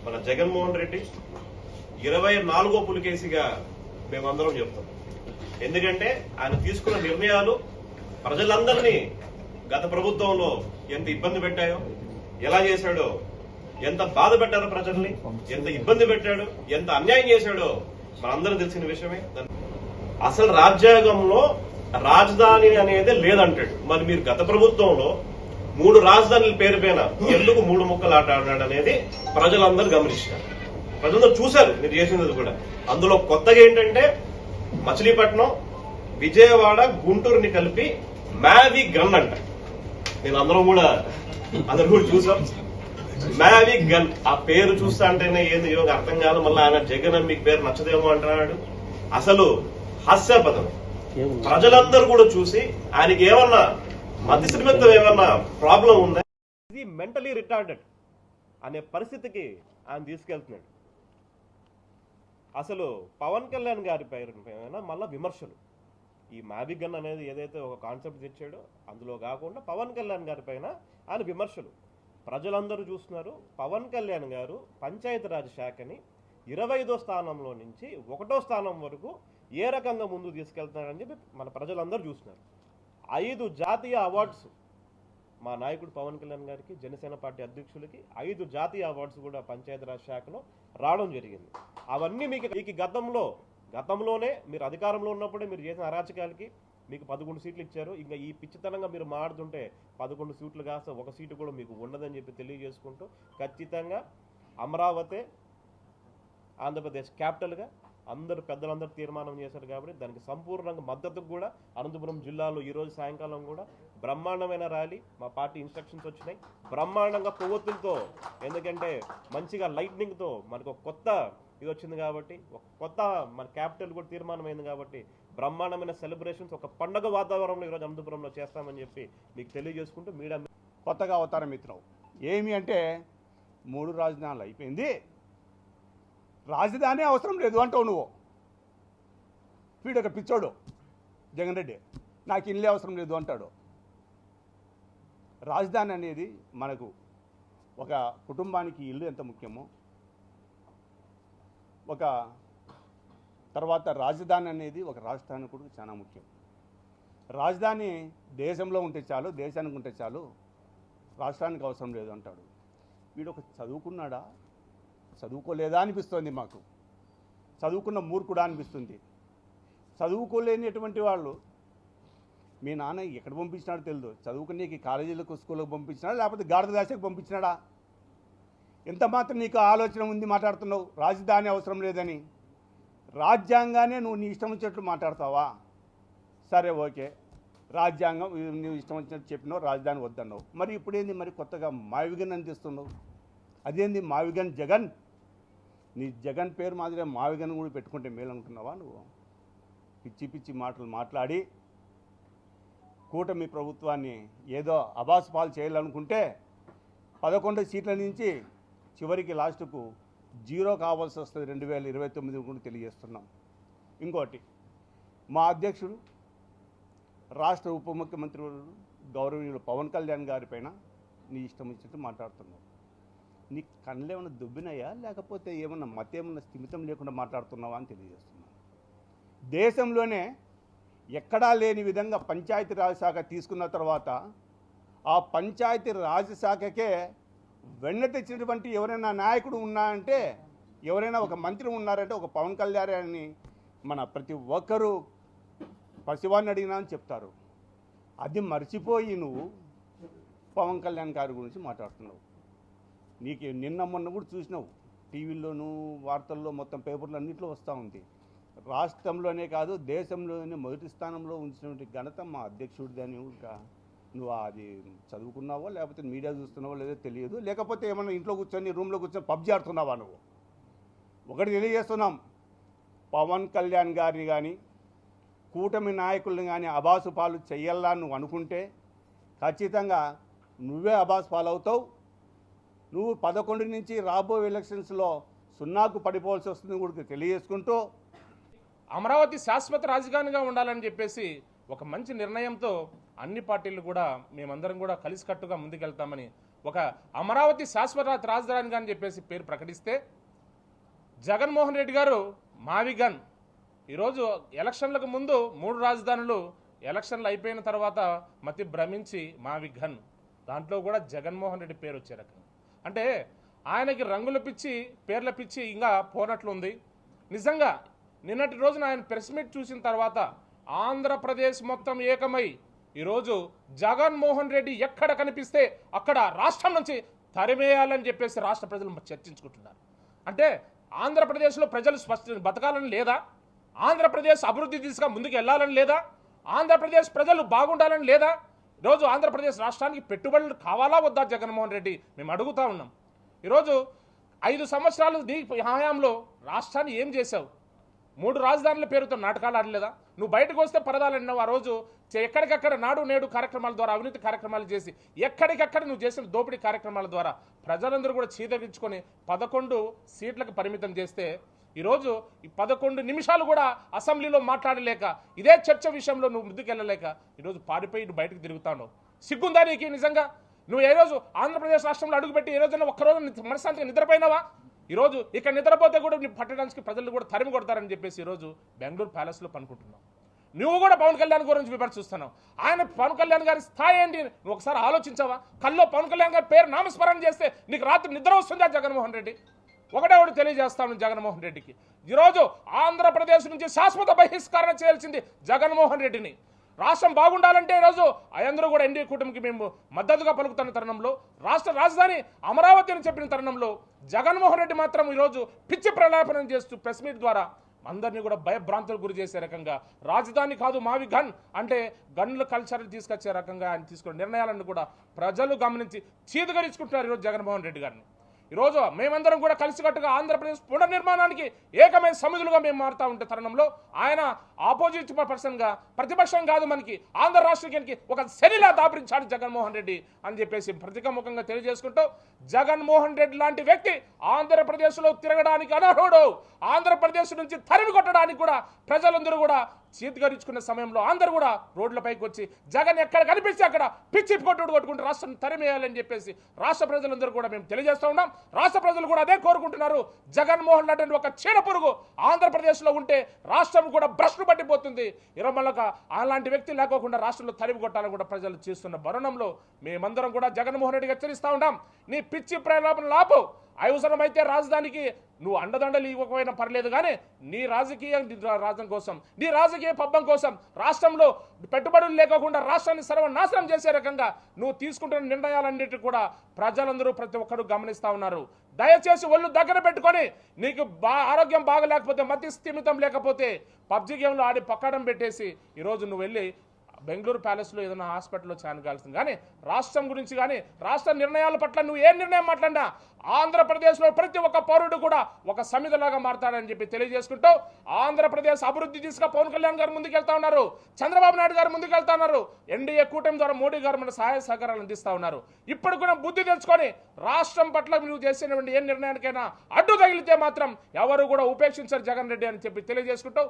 మన జగన్మోహన్ రెడ్డి 24వ పులికేసిగా మేమందరం చెప్తాం. ఎందుకంటే ఆయన తీసుకున్న నిర్ణయాలు ప్రజలందరినీ గత ప్రభుత్వంలో ఎంత ఇబ్బంది పెట్టాయో, ఎలా చేశాడో, ఎంత బాధ పెట్టారో ప్రజల్ని, ఎంత ఇబ్బంది పెట్టాడు, ఎంత అన్యాయం చేశాడో మనందరూ తెలిసిన విషయమే. అసలు రాజ్యాంగంలో రాజధాని అనేది లేదంటాడు. మరి మీరు గత ప్రభుత్వంలో 3 రాజధానుల పేరు పైన ఎందుకు 3 ముక్కలు ఆట ఆడాడు అనేది ప్రజలందరూ గమనించారు, ప్రజలందరూ చూశారు మీరు చేసినది కూడా. అందులో కొత్తగా ఏంటంటే మచిలీపట్నం, విజయవాడ, గుంటూరుని కలిపి మ్యావీ గన్ అంట. నేను అందరూ కూడా చూసాం. మ్యావీ గన్ ఆ పేరు చూస్తా అంటేనే ఏది అర్థం కాదు. మళ్ళీ ఆయన జగన్ అని మీకు పేరు నచ్చదేమో అంటున్నాడు. అసలు హాస్యాపదం. ప్రజలందరూ కూడా చూసి ఆయనకి ఏమన్నా మతిస్థిమితం ఏమన్నా ప్రాబ్లం ఉందా, ఇది మెంటలీ రిటార్డెడ్ అనే పరిస్థితికి ఆయన తీసుకెళ్తున్నాడు. అసలు పవన్ కళ్యాణ్ గారి పైన మళ్ళా విమర్శలు. ఈ మ్యావిగన్ అనేది ఏదైతే ఒక కాన్సెప్ట్ తెచ్చాడో అందులో కాకుండా పవన్ కళ్యాణ్ గారి పైన ఆయన విమర్శలు. ప్రజలందరూ చూస్తున్నారు. పవన్ కళ్యాణ్ గారు పంచాయతీరాజ్ శాఖని 25వ స్థానంలో నుంచి 1వ స్థానం వరకు ఏ రకంగా ముందు తీసుకెళ్తున్నారని చెప్పి మన ప్రజలందరూ చూస్తున్నారు. 5 జాతీయ అవార్డ్స్ మా నాయకుడు పవన్ కళ్యాణ్ గారికి, జనసేన పార్టీ అధ్యక్షులకి 5 జాతీయ అవార్డ్స్ కూడా పంచాయతీరాజ్ శాఖలో రావడం జరిగింది. అవన్నీ మీకు గతంలోనే మీరు అధికారంలో ఉన్నప్పుడే మీరు చేసిన అరాచకాలకి మీకు 11 సీట్లు ఇచ్చారు. ఇంకా ఈ పిచ్చితనంగా మీరు మాడుతుంటే 11 సీట్లు కాస్త 1 సీటు కూడా మీకు ఉండదని చెప్పి తెలియజేసుకుంటూ, ఖచ్చితంగా అమరావతి ఆంధ్రప్రదేశ్ క్యాపిటల్గా పెద్దలందరూ తీర్మానం చేశారు కాబట్టి దానికి సంపూర్ణంగా మద్దతు కూడా అనంతపురం జిల్లాలో ఈరోజు సాయంకాలం కూడా బ్రహ్మాండమైన ర్యాలీ, మా పార్టీ ఇన్స్ట్రక్షన్స్ వచ్చినాయి. బ్రహ్మాండంగా కొవ్వొత్తులతో, ఎందుకంటే మంచిగా లైట్నింగ్తో మనకు ఒక కొత్త ఇది వచ్చింది కాబట్టి, ఒక కొత్త మన క్యాపిటల్ కూడా తీర్మానమైంది కాబట్టి బ్రహ్మాండమైన సెలబ్రేషన్స్, ఒక పండగ వాతావరణంలో ఈరోజు అనంతపురంలో చేస్తామని చెప్పి మీకు తెలియజేసుకుంటూ మీడియా కొత్తగా అవతారం మిత్రం ఏమి అంటే 3 రాజధానులు అయిపోయింది, రాజధాని అవసరం లేదు అంటావు నువ్వు. వీడొక పిచ్చోడు జగన్ రెడ్డి, నాకు ఇల్లే అవసరం లేదు అంటాడు. రాజధాని అనేది మనకు ఒక కుటుంబానికి ఇల్లు ఎంత ముఖ్యమో, ఒక తర్వాత రాజధాని అనేది ఒక రాష్ట్రానికి కూడా చాలా ముఖ్యం. రాజధాని దేశంలో ఉంటే చాలు, దేశానికి ఉంటే చాలు, రాష్ట్రానికి అవసరం లేదు అంటాడు. వీడు ఒక చదువుకున్నాడా, చదువుకోలేదా అనిపిస్తుంది మాకు. చదువుకున్న మూర్ఖుడా అనిపిస్తుంది. చదువుకోలేనిటువంటి వాళ్ళు మీ నాన్న ఎక్కడ పంపించినాడో తెలియదు. చదువుకునేకి కాలేజీలకు, స్కూళ్ళకు పంపించినాడా, లేకపోతే గాడిద దాశకు పంపించినాడా? ఎంత మాత్రం నీకు ఆలోచన ఉంది మాట్లాడుతున్నావు రాజధాని అవసరం లేదని? రాజ్యాంగానే నువ్వు నీ ఇష్టం వచ్చినట్లు మాట్లాడతావా? సరే ఓకే, రాజ్యాంగం నువ్వు ఇష్టం వచ్చినట్టు చెప్పినావు, రాజధాని వద్దన్నావు. మరి ఇప్పుడేంది మరి కొత్తగా మావిగన్ అని తెస్తున్నావు? అదేంది మావిగన్ జగన్? నీ జగన్ పేరు మాదిరే మావిగన్ కూడా పెట్టుకుంటే మేలు అనుకున్నావా నువ్వు? పిచ్చి పిచ్చి మాటలు మాట్లాడి కూటమి ప్రభుత్వాన్ని ఏదో అబాస్ పాలు చేయాలనుకుంటే 11 సీట్ల నుంచి చివరికి లాస్ట్కు 0 కావాల్సి వస్తుంది 2029 కూడా తెలియజేస్తున్నాం. ఇంకోటి, మా అధ్యక్షుడు రాష్ట్ర ఉప ముఖ్యమంత్రి గౌరవనీయులు పవన్ కళ్యాణ్ గారి పైన నీ ఇష్టం వచ్చినట్టు మాట్లాడుతున్నావు. నీ కళ్ళు ఏమైనా దుబ్బినాయా, లేకపోతే ఏమన్నా మతేమన్నా స్థిమితం లేకుండా మాట్లాడుతున్నావా అని తెలియజేస్తున్నాను. దేశంలోనే ఎక్కడా లేని విధంగా పంచాయతీ రాజ్ శాఖ తీసుకున్న తర్వాత ఆ పంచాయతీ రాజ్ శాఖకే వెన్న తెచ్చినటువంటి ఎవరైనా నాయకుడు ఉన్నారంటే, ఎవరైనా ఒక మంత్రి ఉన్నారంటే ఒక పవన్ కళ్యాణ్ అని మన ప్రతి ఒక్కరూ పసివాన్ని అడిగినా అని చెప్తారు. అది మర్చిపోయి నువ్వు పవన్ కళ్యాణ్ గారి గురించి మాట్లాడుతున్నావు. నీకు నిన్న మొన్న కూడా చూసినావు, టీవీల్లోనూ వార్తల్లో మొత్తం పేపర్లు అన్నింటిలో వస్తూ ఉంది. రాష్ట్రంలోనే కాదు దేశంలోనే మొదటి స్థానంలో ఉంచినటువంటి ఘనత మా అధ్యక్షుడిది అని నువ్వు అది చదువుకున్నావో లేకపోతే మీడియా చూస్తున్నావో లేదో తెలియదు, లేకపోతే ఏమన్నా ఇంట్లో కూర్చొని రూమ్లో కూర్చొని పబ్జీ ఆడుతున్నావా నువ్వు? ఒకటి తెలియజేస్తున్నాం, పవన్ కళ్యాణ్ గారిని కానీ కూటమి నాయకుల్ని కానీ అబాసు పాలు చెయ్యాలా నువ్వు అనుకుంటే ఖచ్చితంగా నువ్వే అబాసు పాలు అవుతావు. నువ్వు 11 నుంచి రాబోయే ఎలక్షన్స్లో 0కు పడిపోవాల్సి వస్తుంది కూడా తెలియజేసుకుంటూ, అమరావతి శాశ్వత రాజధానిగా ఉండాలని చెప్పేసి ఒక మంచి నిర్ణయంతో అన్ని పార్టీలు కూడా మేమందరం కూడా కలిసికట్టుగా ముందుకెళ్తామని ఒక అమరావతి శాశ్వత రాజధానిగా అని చెప్పేసి పేరు ప్రకటిస్తే జగన్మోహన్ రెడ్డి గారు మావిగన్ ఈరోజు ఎలక్షన్లకు ముందు 3 రాజధానులు, ఎలక్షన్లు అయిపోయిన తర్వాత మతి భ్రమించి మావిగన్, దాంట్లో కూడా జగన్మోహన్ రెడ్డి పేరు వచ్చే రకం. అంటే ఆయనకి రంగుల పిచ్చి, పేర్ల పిచ్చి ఇంకా పోనట్లుంది. నిజంగా నిన్నటి రోజున ఆయన ప్రెస్ మీట్ చూసిన తర్వాత ఆంధ్రప్రదేశ్ మొత్తం ఏకమై ఈరోజు జగన్మోహన్ రెడ్డి ఎక్కడ కనిపిస్తే అక్కడ రాష్ట్రం నుంచి తరిమేయాలని చెప్పేసి రాష్ట్ర ప్రజలు చర్చించుకుంటున్నారు. అంటే ఆంధ్రప్రదేశ్లో ప్రజలు బతకాలని లేదా? ఆంధ్రప్రదేశ్ అభివృద్ధి దిశగా ముందుకు వెళ్ళాలని లేదా? ఆంధ్రప్రదేశ్ ప్రజలు బాగుండాలని లేదా? ఈరోజు ఆంధ్రప్రదేశ్ రాష్ట్రానికి పెట్టుబడులు కావాలా వద్దా జగన్మోహన్ రెడ్డి మేము అడుగుతా ఉన్నాం. ఈరోజు 5 సంవత్సరాలు నీ హయాంలో రాష్ట్రాన్ని ఏం చేశావు? 3 రాజధానుల పేరుతో నాటకాలు ఆడలేదా? నువ్వు బయటకు వస్తే పరదాలన్నావు. ఆ రోజు ఎక్కడికక్కడ నాడు నేడు కార్యక్రమాల ద్వారా అవినీతి కార్యక్రమాలు చేసి ఎక్కడికక్కడ నువ్వు చేసిన దోపిడీ కార్యక్రమాల ద్వారా ప్రజలందరూ కూడా చీదరించుకొని 11 సీట్లకు పరిమితం చేస్తే ఈరోజు ఈ 11 నిమిషాలు కూడా అసెంబ్లీలో మాట్లాడలేక, ఇదే చర్చ విషయంలో నువ్వు ముందుకెళ్ళలేక ఈరోజు పారిపోయి నువ్వు బయటకు తిరుగుతావు. సిగ్గుందా నీకు నిజంగా? నువ్వు ఏ రోజు ఆంధ్రప్రదేశ్ రాష్ట్రంలో అడుగుపెట్టి ఏ రోజున ఒక్కరోజు మనశ్శాంతిగా నిద్రపోయినావా? ఈరోజు ఇక్కడ నిద్రపోతే కూడా నీ పట్టడానికి ప్రజలు కూడా తరిమి కొడతారని చెప్పేసి ఈరోజు బెంగళూరు ప్యాలెస్లో పనుకుంటున్నావు. నువ్వు కూడా పవన్ కళ్యాణ్ గురించి విమర్శిస్తున్నావు. ఆయన పవన్ కళ్యాణ్ గారి స్థాయి ఏంటి నువ్వు ఒకసారి ఆలోచించావా? కల్లో పవన్ కళ్యాణ్ గారి పేరు నామస్మరణ చేస్తే నీకు రాత్రి నిద్ర వస్తుందా? జగన్మోహన్ రెడ్డి ఒకటే తెలియజేస్తాను జగన్మోహన్ రెడ్డికి, ఈరోజు ఆంధ్రప్రదేశ్ నుంచి శాశ్వత బహిష్కరణ చేయాల్సింది జగన్మోహన్ రెడ్డిని. రాష్ట్రం బాగుండాలంటే ఈరోజు అందరూ కూడా ఎన్డీఏ కూటమికి మేము మద్దతుగా పలుకుతున్న తరుణంలో, రాష్ట్ర రాజధాని అమరావతి అని చెప్పిన తరుణంలో జగన్మోహన్ రెడ్డి మాత్రం ఈరోజు పిచ్చి ప్రలాపనం చేస్తూ ప్రెస్ మీట్ ద్వారా అందరినీ కూడా భయభ్రాంతులకు గురి చేసే రకంగా, రాజధాని కాదు మావి గన్ అంటే గన్ల కల్చర్ తీసుకొచ్చే రకంగా ఆయన తీసుకున్న నిర్ణయాలను కూడా ప్రజలు గమనించి చీదగరించుకుంటున్నారు ఈరోజు జగన్మోహన్ రెడ్డి గారిని. ఈరోజు మేమందరం కూడా కలిసికట్టుగా ఆంధ్రప్రదేశ్ పునర్నిర్మాణానికి ఏకమైన సమిధులుగా మేము మారుతూ ఉంటే తరుణంలో ఆయన ఆపోజిట్ పర్సన్గా, ప్రతిపక్షం కాదు మనకి ఆంధ్ర రాష్ట్రానికి ఒక శనిలా దాపరించాడు జగన్మోహన్ రెడ్డి అని చెప్పేసి ప్రతికముఖంగా తెలియజేసుకుంటూ, జగన్మోహన్ రెడ్డి లాంటి వ్యక్తి ఆంధ్రప్రదేశ్లో తిరగడానికి అనర్హుడు. ఆంధ్రప్రదేశ్ నుంచి తరిమి కొట్టడానికి కూడా ప్రజలందరూ కూడా చీతగరించుకున్న సమయంలో అందరూ కూడా రోడ్లపైకి వచ్చి జగన్ ఎక్కడ కనిపిస్తే అక్కడ పిచ్చి కొట్టుకుంటూ రాష్ట్రం తరిమేయాలని చెప్పేసి రాష్ట్ర ప్రజలందరూ కూడా మేము తెలియజేస్తూ ఉన్నాం. రాష్ట్ర ప్రజలు కూడా అదే కోరుకుంటున్నారు. జగన్మోహన్ రెడ్డి ఒక చీడ పురుగు ఆంధ్రప్రదేశ్లో ఉంటే రాష్ట్రం కూడా భ్రష్టు పట్టిపోతుంది. ఇరమల్లక అలాంటి వ్యక్తి లేకోకుండా రాష్ట్రంలో తరిమి కొట్టాలని కూడా ప్రజలు చేస్తున్న భరణంలో మేమందరం కూడా జగన్మోహన్ రెడ్డికి హెచ్చరిస్తూ ఉంటాం. నీ పిచ్చి ప్రేరేపణ లాపు. అవసరమైతే రాజధానికి నువ్వు అండదండలు ఇవ్వకపోయినా పర్లేదు, కానీ నీ రాజకీయ రాజ్యం కోసం, నీ రాజకీయ పబ్బం కోసం రాష్ట్రంలో పెట్టుబడులు లేకోకుండా రాష్ట్రాన్ని సర్వనాశనం చేసే రకంగా నువ్వు తీసుకుంటున్న నిర్ణయాలన్నిటి కూడా ప్రజలందరూ ప్రతి ఒక్కరూ గమనిస్తూ ఉన్నారు. దయచేసి ఒళ్ళు దగ్గర పెట్టుకొని, నీకు ఆరోగ్యం బాగలేకపోతే, మతి స్థిమితం లేకపోతే పబ్జి గేమ్లో ఆడి పక్కడం పెట్టేసి ఈరోజు నువ్వు వెళ్ళి బెంగళూరు ప్యాలెస్లో ఏదైనా హాస్పిటల్లో చేరగాల్సింది. కానీ రాష్ట్రం గురించి కానీ రాష్ట్ర నిర్ణయాల పట్ల నువ్వు ఏం నిర్ణయం మాట్లాడినా ఆంధ్రప్రదేశ్లో ప్రతి ఒక్క పౌరుడు కూడా ఒక సమిధలాగా మారతాడని చెప్పి తెలియజేసుకుంటూ, ఆంధ్రప్రదేశ్ అభివృద్ధి దిశగా పవన్ కళ్యాణ్ గారు ముందుకెళ్తా ఉన్నారు, చంద్రబాబు నాయుడు గారు ముందుకెళ్తా ఉన్నారు, ఎన్డీఏ కూటమి ద్వారా మోడీ గారు మన సహాయ సహకారాలు అందిస్తూ ఉన్నారు. ఇప్పుడు కూడా బుద్ధి తెచ్చుకొని రాష్ట్రం పట్ల నువ్వు చేసినటువంటి ఏ నిర్ణయానికైనా అడ్డు తగిలితే మాత్రం ఎవరు కూడా ఉపేక్షించారు జగన్ రెడ్డి అని చెప్పి తెలియజేసుకుంటూ